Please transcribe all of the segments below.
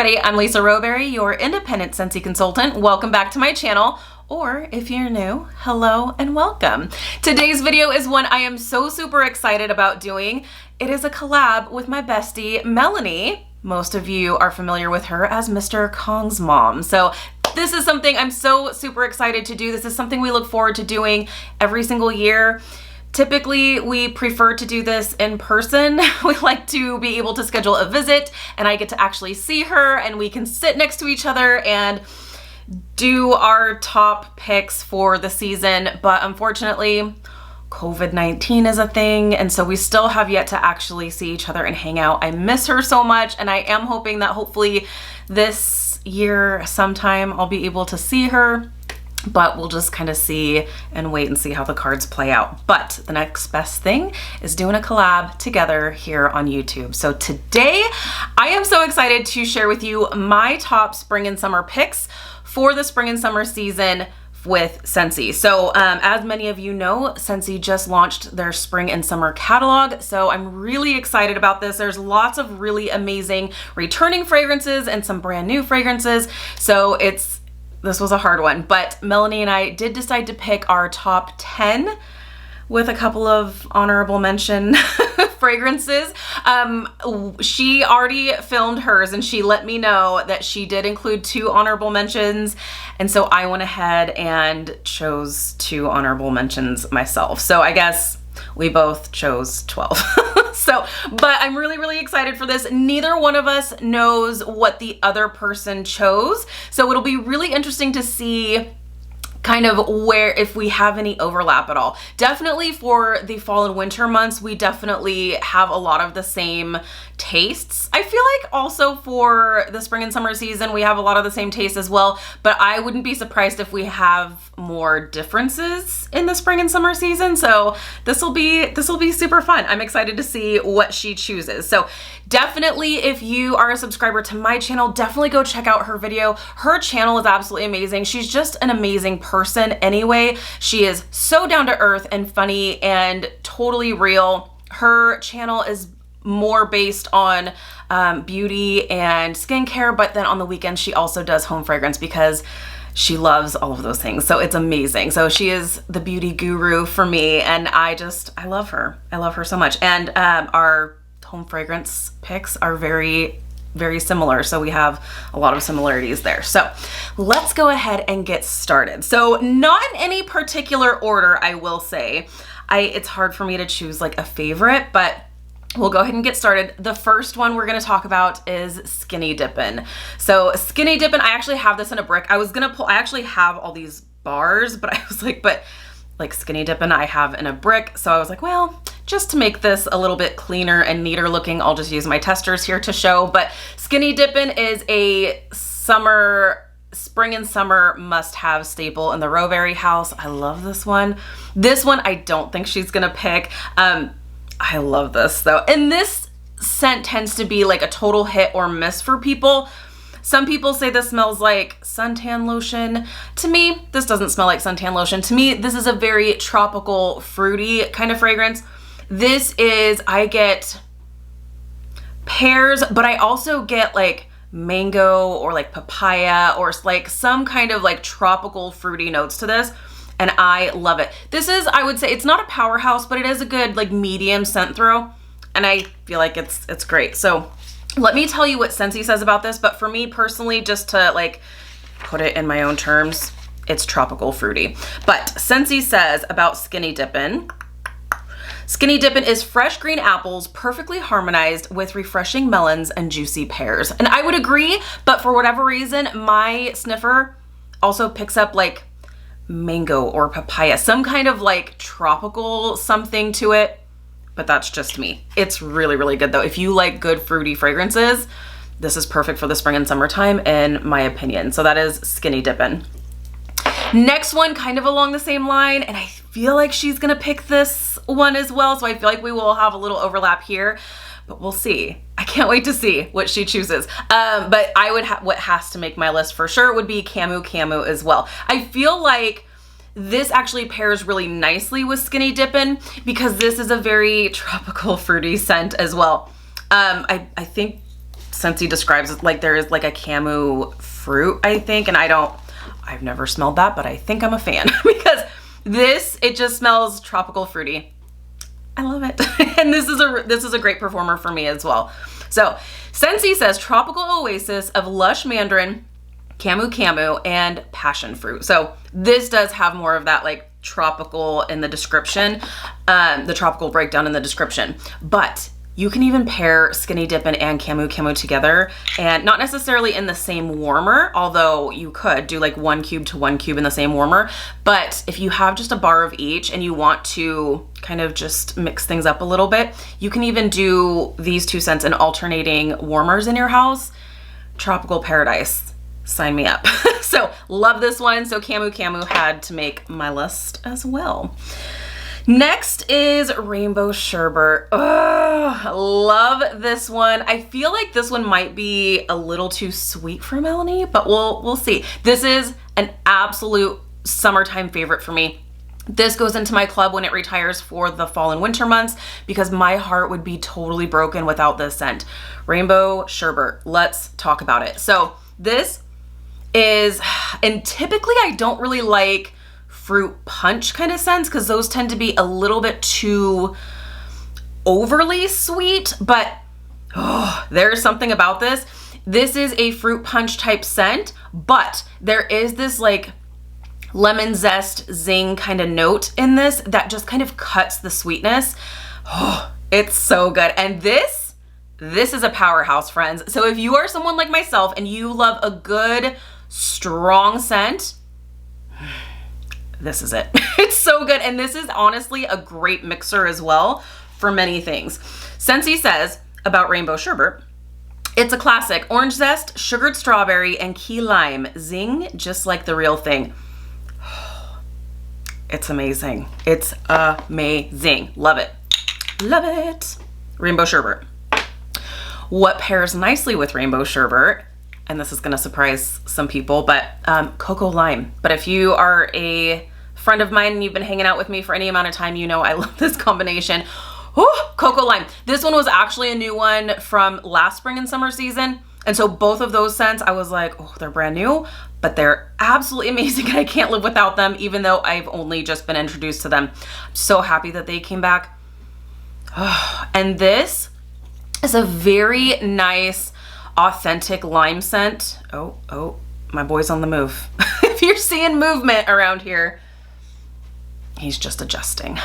I'm Lisa Roberry, your independent Scentsy consultant. Welcome back to my channel, or if you're new, hello and welcome. Today's video is one I am so super excited about doing. It is a collab with my bestie, Melanie. Most of you are familiar with her as MrKongsMom. So this is something I'm so super excited to do. This is something we look forward to doing every single year. Typically, we prefer to do this in person. We like to be able to schedule a visit and I get to actually see her and we can sit next to each other and do our top picks for the season. But unfortunately, COVID-19 is a thing, and so we still have yet to actually see each other and hang out. I miss her so much, and I am hoping that hopefully this year sometime I'll be able to see her. But we'll just kind of see and wait and see how the cards play out. But the next best thing is doing a collab together here on YouTube. So today, I am so excited to share with you my top spring and summer picks for the spring and summer season with Scentsy. So as many of you know, Scentsy just launched their spring and summer catalog. So I'm really excited about this. There's lots of really amazing returning fragrances and some brand new fragrances. So this was a hard one, but Melanie and I did decide to pick our top 10 with a couple of honorable mention fragrances. She already filmed hers and she let me know that she did include 2 honorable mentions. And so I went ahead and chose 2 honorable mentions myself. So I guess we both chose 12. But I'm really, really excited for this. Neither one of us knows what the other person chose. So it'll be really interesting to see kind of if we have any overlap at all. Definitely for the fall and winter months, we definitely have a lot of the same tastes. I feel like also for the spring and summer season, we have a lot of the same tastes as well, but I wouldn't be surprised if we have more differences in the spring and summer season. So this will be super fun. I'm excited to see what she chooses. So definitely, if you are a subscriber to my channel, definitely go check out her video. Her channel is absolutely amazing. She's just an amazing person anyway. She is so down to earth and funny and totally real. Her channel is more based on beauty and skincare, but then on the weekends she also does home fragrance because she loves all of those things. So it's amazing. So she is the beauty guru for me, and I love her. I love her so much. And our home fragrance picks are very, very similar. So we have a lot of similarities there. So let's go ahead and get started. So not in any particular order, I will say. It's hard for me to choose like a favorite, but we'll go ahead and get started. The first one we're gonna talk about is Skinny Dippin'. So Skinny Dippin', I actually have this in a brick. I actually have all these bars, but I was like, Skinny Dippin' I have in a brick. So I was like, well, just to make this a little bit cleaner and neater looking, I'll just use my testers here to show. But Skinny Dippin' is a spring and summer must-have staple in the Roberry house. I love this one. This one I don't think she's gonna pick. I love this though. And this scent tends to be like a total hit or miss for people. Some people say this smells like suntan lotion. To me, this doesn't smell like suntan lotion. To me, this is a very tropical, fruity kind of fragrance. I get pears, but I also get like mango or like papaya or like some kind of like tropical fruity notes to this. And I love it. This is, I would say, it's not a powerhouse, but it is a good like medium scent throw. And I feel like it's great. So let me tell you what Scentsy says about this. But for me personally, just to like put it in my own terms, it's tropical fruity. But Scentsy says about Skinny Dippin', Skinny Dippin' is fresh green apples perfectly harmonized with refreshing melons and juicy pears. And I would agree, but for whatever reason, my sniffer also picks up like mango or papaya, some kind of like tropical something to it, but that's just me. It's really, really good though. If you like good fruity fragrances, this is perfect for the spring and summertime in my opinion. So that is Skinny Dippin'. Next one, kind of along the same line, and I feel like she's gonna pick this one as well, so I feel like we will have a little overlap here, but we'll see. I can't wait to see what she chooses. But I would what has to make my list for sure would be Camu Camu as well. I feel like this actually pairs really nicely with Skinny Dippin' because this is a very tropical fruity scent as well. I think Scentsy describes it like there is like a camu fruit, I think, and I've never smelled that, but I think I'm a fan because it just smells tropical fruity. I love it. And this is a great performer for me as well. So Scentsy says tropical oasis of lush mandarin, camu, and passion fruit. So this does have more of that like tropical in the description, the tropical breakdown in the description. But you can even pair Skinny Dippin' and Camu together, and not necessarily in the same warmer, although you could do like 1 cube to 1 cube in the same warmer. But if you have just a bar of each and you want to kind of just mix things up a little bit, you can even do these 2 scents in alternating warmers in your house. Tropical paradise. Sign me up. So love this one. So Camu had to make my list as well. Next is Rainbow Sherbet. Oh, love this one. I feel like this one might be a little too sweet for Melanie, but we'll see. This is an absolute summertime favorite for me. This goes into my club when it retires for the fall and winter months because my heart would be totally broken without this scent. Rainbow Sherbet. Let's talk about it. So this is, and typically I don't really like fruit punch kind of scents because those tend to be a little bit too overly sweet, but there's something about this. This is a fruit punch type scent, but there is this like lemon zest zing kind of note in this that just kind of cuts the sweetness. Oh, it's so good. And this is a powerhouse, friends. So if you are someone like myself and you love a good strong scent, this is it. It's so good. And this is honestly a great mixer as well for many things. Scentsy says about Rainbow Sherbet, it's a classic. Orange zest, sugared strawberry, and key lime. Zing, just like the real thing. It's amazing. It's amazing. Love it. Love it. Rainbow Sherbet. What pairs nicely with Rainbow Sherbet, and this is gonna surprise some people, but cocoa lime. But if you are a friend of mine and you've been hanging out with me for any amount of time, you know I love this combination. Oh, cocoa lime. This one was actually a new one from last spring and summer season. And so both of those scents, I was like, oh, they're brand new, but they're absolutely amazing and I can't live without them, even though I've only just been introduced to them. I'm so happy that they came back. Oh, and this is a very nice, authentic lime scent. Oh, my boy's on the move. If you're seeing movement around here, he's just adjusting.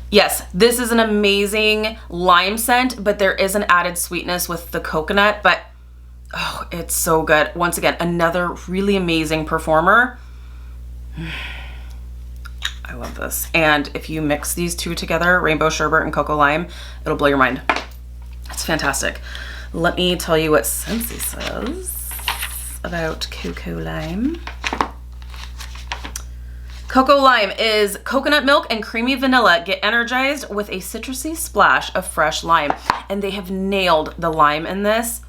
Yes, this is an amazing lime scent, but there is an added sweetness with the coconut, but oh, it's so good. Once again, another really amazing performer. I love this. And if you mix these two together, Rainbow Sherbet and cocoa lime, it'll blow your mind. It's fantastic. Let me tell you what Scentsy says about cocoa lime. Cocoa lime is coconut milk and creamy vanilla get energized with a citrusy splash of fresh lime. And they have nailed the lime in this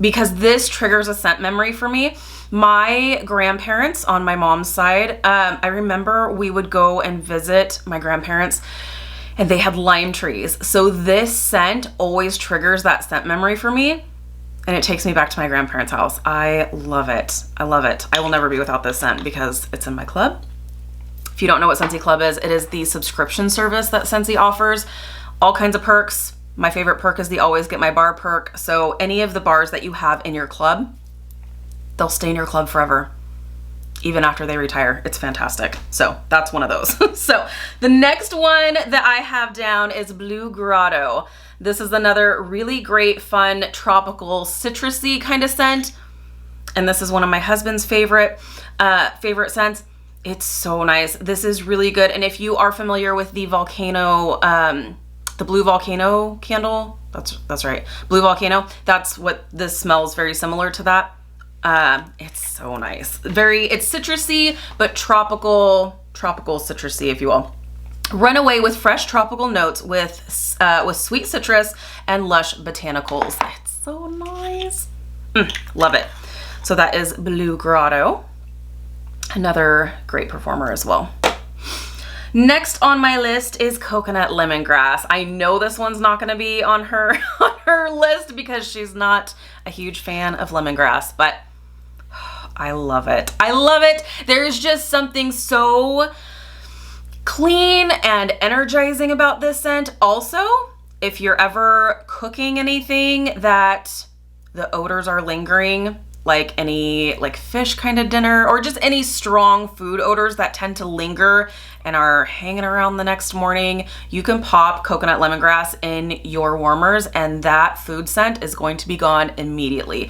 because this triggers a scent memory for me. My grandparents on my mom's side, I remember we would go and visit my grandparents and they had lime trees. So this scent always triggers that scent memory for me. And it takes me back to my grandparents' house. I love it. I love it. I will never be without this scent because it's in my club. If you don't know what Scentsy Club is, it is the subscription service that Scentsy offers. All kinds of perks. My favorite perk is the always get my bar perk. So any of the bars that you have in your club, they'll stay in your club forever, even after they retire. It's fantastic. So that's one of those. So the next one that I have down is Blue Grotto. This is another really great, fun, tropical, citrusy kind of scent. And this is one of my husband's favorite scents. It's so nice. This is really good. And if you are familiar with the volcano, the Blue Volcano candle, that's right, Blue Volcano, that's what this smells very similar to that. It's so nice. It's citrusy, but tropical citrusy, if you will. Run away with fresh tropical notes with sweet citrus and lush botanicals. It's so nice. Love it. So that is Blue Grotto. Another great performer as well. Next on my list is coconut lemongrass. I know this one's not gonna be on her on her list because she's not a huge fan of lemongrass, but I love it. I love it. There's just something so clean and energizing about this scent. Also, if you're ever cooking anything that the odors are lingering, like any like fish kind of dinner or just any strong food odors that tend to linger and are hanging around the next morning, you can pop coconut lemongrass in your warmers and that food scent is going to be gone immediately.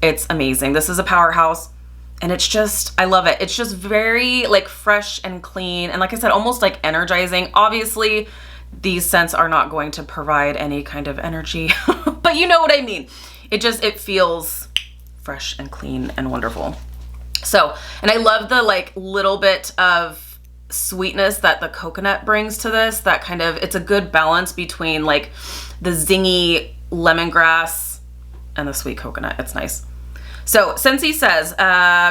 It's amazing. This is a powerhouse and it's just, I love it. It's just very like fresh and clean and like I said, almost like energizing. Obviously, these scents are not going to provide any kind of energy, but you know what I mean. It feels fresh and clean and wonderful. So, and I love the like little bit of sweetness that the coconut brings to this, that kind of, it's a good balance between like the zingy lemongrass and the sweet coconut. It's nice. So Scentsy says,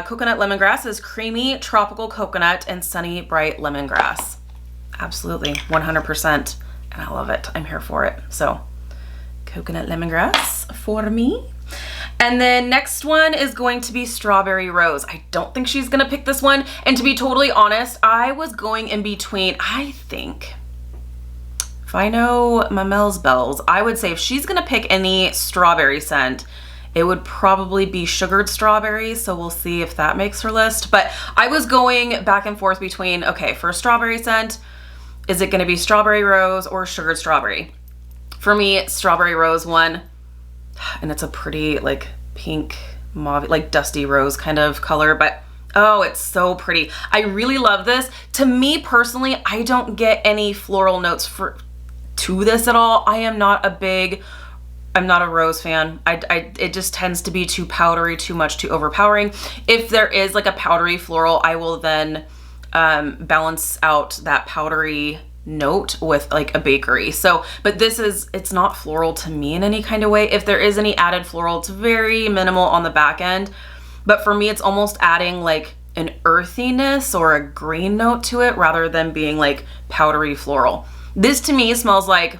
coconut lemongrass is creamy tropical coconut and sunny bright lemongrass. Absolutely, 100%. And I love it. I'm here for it. So coconut lemongrass for me. And then next one is going to be strawberry rose. I don't think she's gonna pick this one. And to be totally honest, I was going in between, I think, if I know Mamel's bells, I would say if she's gonna pick any strawberry scent, it would probably be sugared strawberries. So we'll see if that makes her list. But I was going back and forth between, okay, for a strawberry scent, is it gonna be strawberry rose or sugared strawberry? For me, strawberry rose one. And it's a pretty like pink mauve, like dusty rose kind of color, but oh, it's so pretty. I really love this. To me personally, I don't get any floral notes to this at all. I'm not a rose fan. It just tends to be too powdery, too much, too overpowering. If there is like a powdery floral, I will then balance out that powdery note with like a bakery. So, but it's not floral to me in any kind of way. If there is any added floral, it's very minimal on the back end. But for me, it's almost adding like an earthiness or a green note to it rather than being like powdery floral. This to me smells like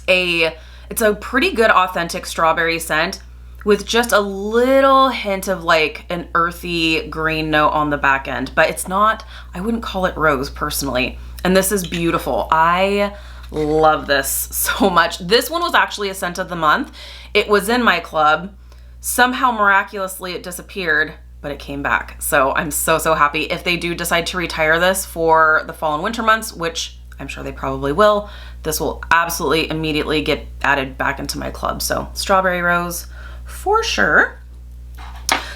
it's a pretty good authentic strawberry scent with just a little hint of like an earthy green note on the back end, but it's not, I wouldn't call it rose personally. And this is beautiful. I love this so much. This one was actually a scent of the month. It was in my club. Somehow miraculously it disappeared, but it came back. So I'm so, so happy. If they do decide to retire this for the fall and winter months, which I'm sure they probably will, this will absolutely immediately get added back into my club. So strawberry rose for sure.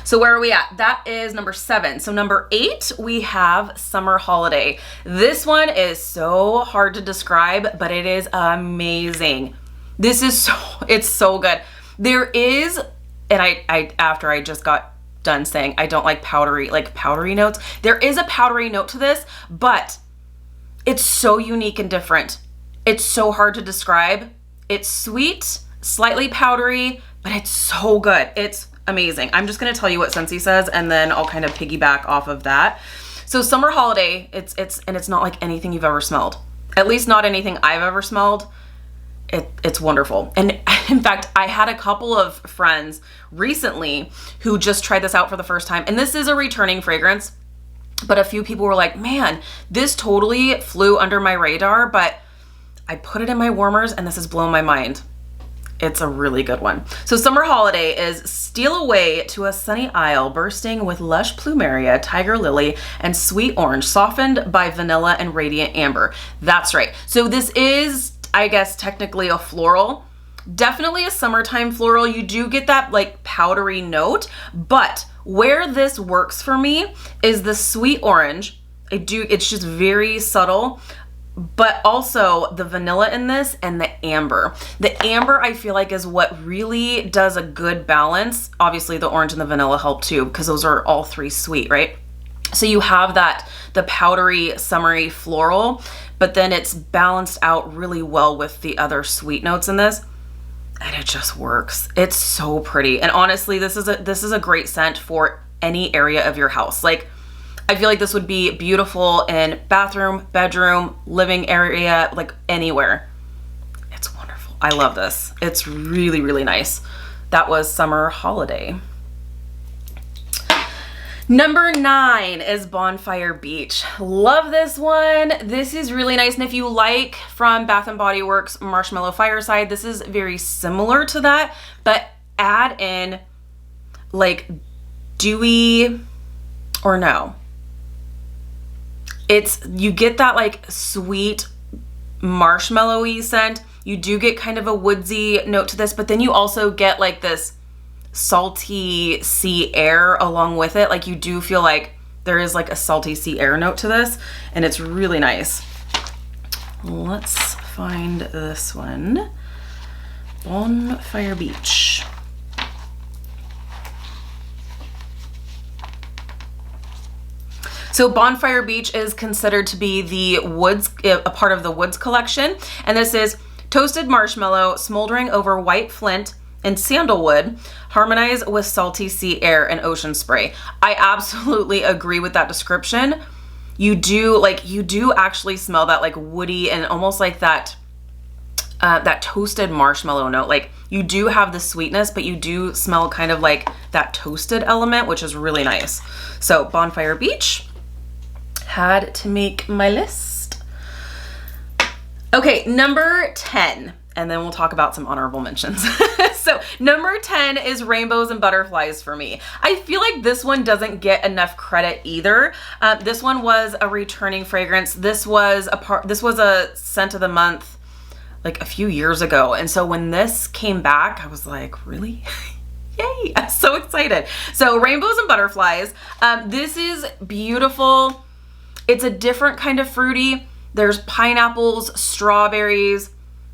So where are we at? That is number 7. So number 8, we have Summer Holiday. This one is so hard to describe, but it is amazing. It's so good. There is, and I after I just got done saying I don't like powdery notes, there is a powdery note to this, but it's so unique and different. It's so hard to describe. It's sweet, slightly powdery, but it's so good. It's amazing. I'm just gonna tell you what Scentsy says and then I'll kind of piggyback off of that. So Summer Holiday, it's not like anything you've ever smelled. At least not anything I've ever smelled. It's wonderful. And in fact, I had a couple of friends recently who just tried this out for the first time. And this is a returning fragrance, but a few people were like, man, this totally flew under my radar, but I put it in my warmers and this has blown my mind. It's a really good one. So Summer Holiday is steal away to a sunny isle bursting with lush plumeria, tiger lily, and sweet orange, softened by vanilla and radiant amber. That's right. So this is, I guess, technically a floral. Definitely a summertime floral. You do get that like powdery note, but where this works for me is the sweet orange. It's just very subtle. But also the vanilla in this and the amber. The amber I feel like is what really does a good balance. Obviously the orange and the vanilla help too because those are all three sweet, right? So you have the powdery, summery floral, but then it's balanced out really well with the other sweet notes in this. And it just works. It's so pretty. And honestly, this is a great scent for any area of your house. Like, I feel like this would be beautiful in bathroom, bedroom, living area, like anywhere. It's wonderful. I love this. It's really, really nice. That was Summer Holiday. Number 9 is Bonfire Beach. Love this one. This is really nice. And if you like from Bath & Body Works Marshmallow Fireside, this is very similar to that, but add in like dewy, or no. You get that like sweet marshmallowy scent. You do get kind of a woodsy note to this, but then you also get like this salty sea air along with it. Like you do feel like there is like a salty sea air note to this, and it's really nice. Let's find this one. Bonfire Beach. So Bonfire Beach is considered to be the woods, a part of the Woods collection, and this is toasted marshmallow smoldering over white flint and sandalwood, harmonize with salty sea air and ocean spray. I absolutely agree with that description. You do actually smell that like woody and almost like that that toasted marshmallow note. Like you do have the sweetness, but you do smell kind of like that toasted element, which is really nice. So Bonfire Beach had to make my list. Okay, number 10. And then we'll talk about some honorable mentions. So number 10 is Rainbows and Butterflies for me. I feel like this one doesn't get enough credit either. This one was a returning fragrance. This was a scent of the month like a few years ago. And so when this came back, I was like, really? Yay, I'm so excited. So Rainbows and Butterflies. This is beautiful. It's a different kind of fruity. There's pineapples, strawberries.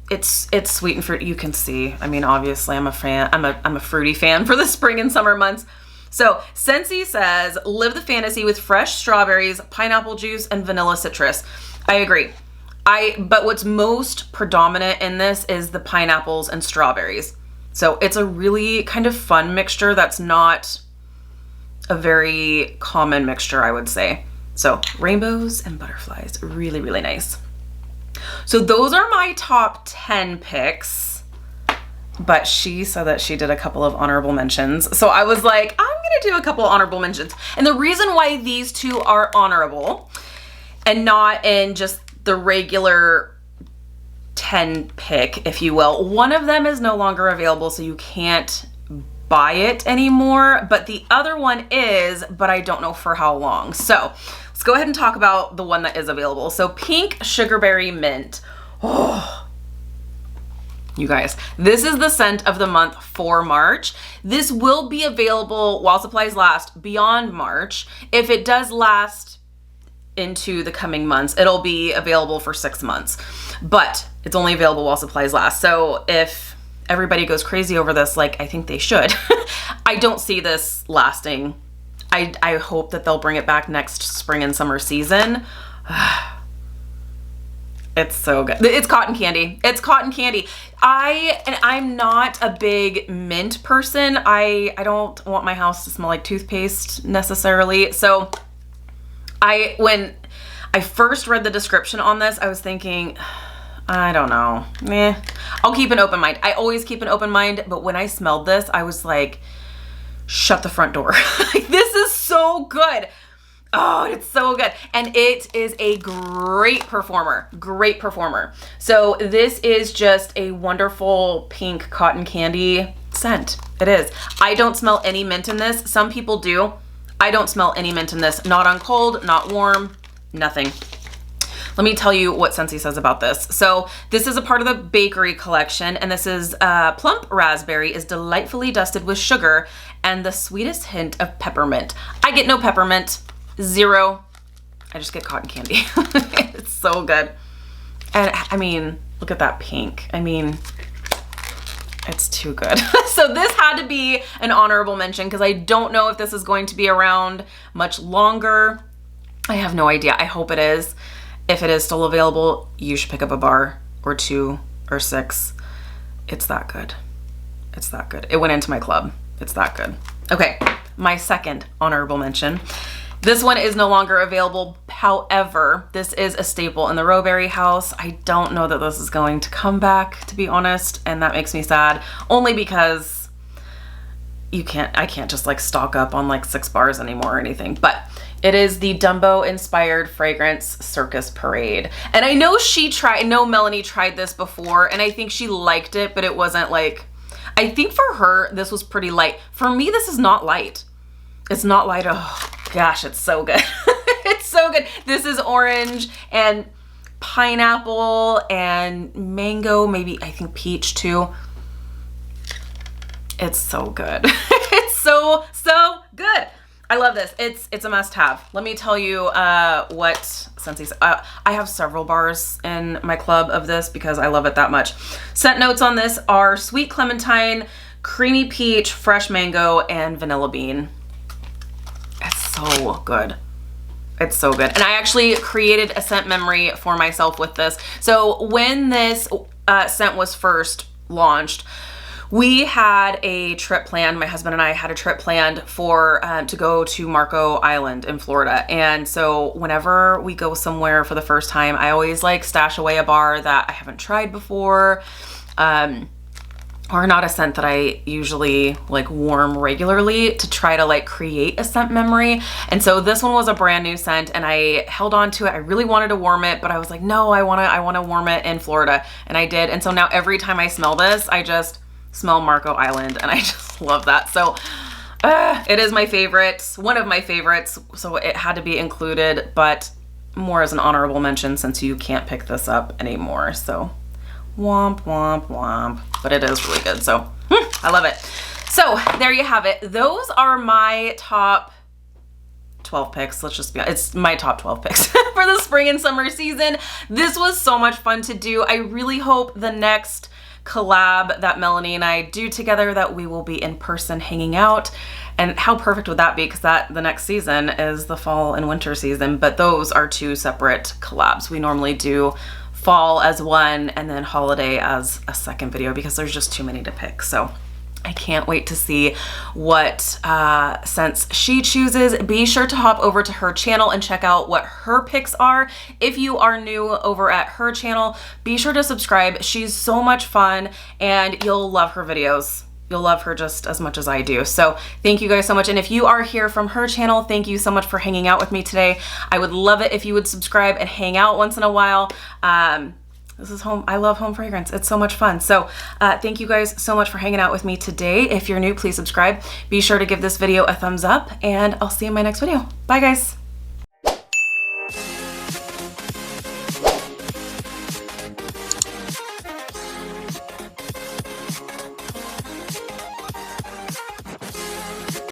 It's sweet and fruity. You can see. I mean, obviously, I'm a fan. I'm a fruity fan for the spring and summer months. So Scentsy says, live the fantasy with fresh strawberries, pineapple juice, and vanilla citrus. I agree. But what's most predominant in this is the pineapples and strawberries. So it's a really kind of fun mixture that's not a very common mixture, I would say. So Rainbows and Butterflies, really, really nice. So those are my top 10 picks, but she said that she did a couple of honorable mentions. So I was like, I'm gonna do a couple of honorable mentions. And the reason why these two are honorable and not in just the regular 10 pick, if you will, one of them is no longer available, so you can't buy it anymore, but the other one is, but I don't know for how long. So let's go ahead and talk about the one that is available. So Pink Sugarberry Mint. Oh, you guys, this is the scent of the month for March. This will be available while supplies last beyond March. If it does last into the coming months, it'll be available for 6 months, but it's only available while supplies last. So if everybody goes crazy over this, like I think they should, I don't see this lasting. I hope that they'll bring it back next spring and summer season. It's so good. It's cotton candy. It's cotton candy. I'm not a big mint person. I don't want my house to smell like toothpaste necessarily. So when I first read the description on this, I was thinking, I don't know. I'll keep an open mind. I always keep an open mind, but when I smelled this, I was like, shut the front door. This is so good. Oh, it's so good. And it is a great performer. Great performer. So this is just a wonderful pink cotton candy scent. It is. I don't smell any mint in this. Some people do. I don't smell any mint in this. Not on cold, not warm, nothing. Let me tell you what Scentsy says about this. So this is a part of the bakery collection, and this is plump raspberry is delightfully dusted with sugar and the sweetest hint of peppermint. I get no peppermint, zero. I just get cotton candy. It's so good. And I mean, look at that pink. I mean, it's too good. So this had to be an honorable mention because I don't know if this is going to be around much longer. I have no idea. I hope it is. If it is still available, you should pick up a bar or 2 or 6. It's that good. It's that good. It went into my club. It's that good. Okay, my second honorable mention. This one is no longer available. However, this is a staple in the Rowberry house. I don't know that this is going to come back, to be honest, and that makes me sad, only because I can't just like stock up on like 6 bars anymore or anything. But it is the Dumbo inspired fragrance Circus Parade. And I know Melanie tried this before, and I think she liked it, but it wasn't like, I think for her, this was pretty light. For me, this is not light. It's not light. Oh gosh, it's so good. It's so good. This is orange and pineapple and mango, maybe I think peach too. It's so good. It's so good. I love this. It's a must-have. Let me tell you what Scentsy. I have several bars in my club of this because I love it that much. Scent notes on this are sweet clementine, creamy peach, fresh mango, and vanilla bean. It's so good. It's so good. And I actually created a scent memory for myself with this. So when this scent was first launched, we had a trip planned. My husband and I had a trip planned for to go to Marco Island in Florida. And so whenever we go somewhere for the first time, I always like stash away a bar that I haven't tried before, or not a scent that I usually like warm regularly, to try to like create a scent memory. And so this one was a brand new scent and I held on to it. I really wanted to warm it, but I was like, no, I want to warm it in Florida. And I did. And so now every time I smell this, I just smell Marco Island, and I just love that. So it is my favorite, one of my favorites, so it had to be included, but more as an honorable mention since you can't pick this up anymore. So womp womp womp, but it is really good. So I love it. So there you have it. Those are my top 12 picks. Let's just be honest, it's my top 12 picks for the spring and summer season. This was so much fun to do. I really hope the next collab that Melanie and I do together that we will be in person hanging out. And how perfect would that be, because the next season is the fall and winter season, but those are 2 separate collabs. We normally do fall as one and then holiday as a second video because there's just too many to pick. So I can't wait to see what scents she chooses. Be sure to hop over to her channel and check out what her picks are. If you are new over at her channel, be sure to subscribe. She's so much fun and you'll love her videos. You'll love her just as much as I do. So thank you guys so much. And if you are here from her channel, thank you so much for hanging out with me today. I would love it if you would subscribe and hang out once in a while. This is home. I love home fragrance. It's so much fun. So thank you guys so much for hanging out with me today. If you're new, please subscribe. Be sure to give this video a thumbs up and I'll see you in my next video. Bye guys.